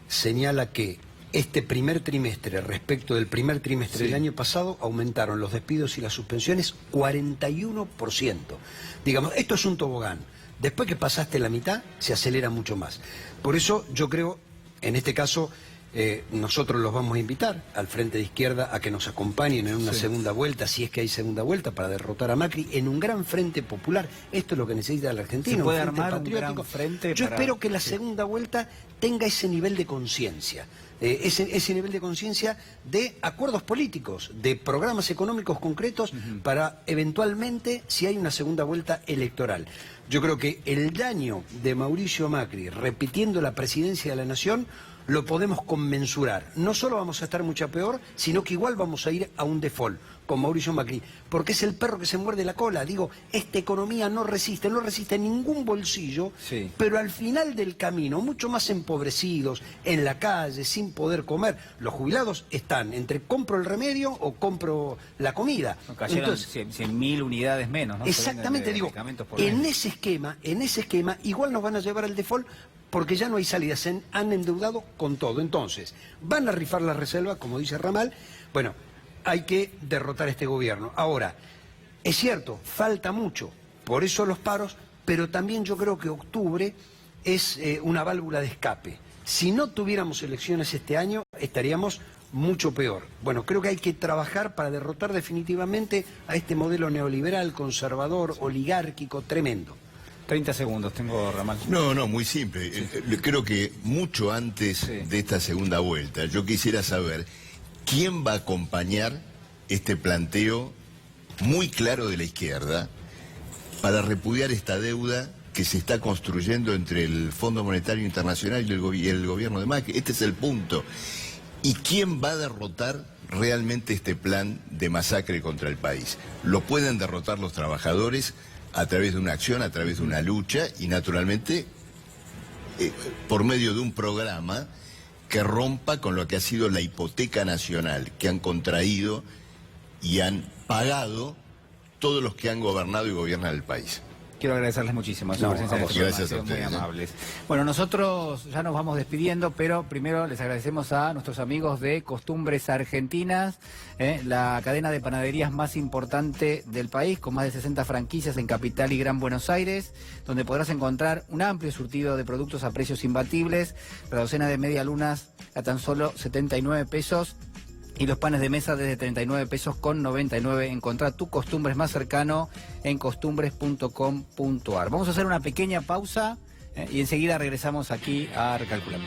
señala que este primer trimestre, respecto del primer trimestre del año pasado, aumentaron los despidos y las suspensiones 41%. Digamos, esto es un tobogán. Después que pasaste la mitad, se acelera mucho más. Por eso yo creo, en este caso, nosotros los vamos a invitar al Frente de Izquierda a que nos acompañen en una segunda vuelta, si es que hay segunda vuelta, para derrotar a Macri en un gran frente popular. Esto es lo que necesita la Argentina. ¿Se puede un frente armar patriótico? Un gran frente yo para... espero que la segunda vuelta tenga ese nivel de conciencia. Ese nivel de conciencia de acuerdos políticos, de programas económicos concretos para eventualmente, si hay una segunda vuelta electoral. Yo creo que el daño de Mauricio Macri repitiendo la presidencia de la Nación lo podemos conmensurar. No solo vamos a estar mucho peor, sino que igual vamos a ir a un default con Mauricio Macri, porque es el perro que se muerde la cola. Digo, esta economía no resiste ningún bolsillo, pero al final del camino, mucho más empobrecidos, en la calle, sin poder comer. Los jubilados están entre compro el remedio o compro la comida. Cayeron 100.000 unidades menos, ¿no? Exactamente, digo, en ese esquema, igual nos van a llevar al default porque ya no hay salidas, se han endeudado con todo. Entonces, van a rifar la reserva, como dice Ramal. Bueno, hay que derrotar a este gobierno. Ahora, es cierto, falta mucho, por eso los paros, pero también yo creo que octubre es una válvula de escape. Si no tuviéramos elecciones este año, estaríamos mucho peor. Bueno, creo que hay que trabajar para derrotar definitivamente a este modelo neoliberal, conservador, oligárquico, tremendo. 30 segundos, tengo, Ramal. No, muy simple. Creo que mucho antes de esta segunda vuelta, yo quisiera saber quién va a acompañar este planteo muy claro de la izquierda para repudiar esta deuda que se está construyendo entre el Fondo Monetario Internacional y el gobierno de Macri. Este es el punto. ¿Y quién va a derrotar realmente este plan de masacre contra el país? Lo pueden derrotar los trabajadores a través de una acción, a través de una lucha y naturalmente por medio de un programa que rompa con lo que ha sido la hipoteca nacional que han contraído y han pagado todos los que han gobernado y gobiernan el país. Quiero agradecerles muchísimo su presencia en este programa. Gracias a ustedes. Muy amables. Bueno, nosotros ya nos vamos despidiendo, pero primero les agradecemos a nuestros amigos de Costumbres Argentinas, la cadena de panaderías más importante del país, con más de 60 franquicias en Capital y Gran Buenos Aires, donde podrás encontrar un amplio surtido de productos a precios imbatibles, la docena de medialunas a tan solo 79 pesos. Y los panes de mesa desde 39 pesos con 99. Encontrá tu Costumbres más cercano en costumbres.com.ar. Vamos a hacer una pequeña pausa y enseguida regresamos aquí a Recalculando.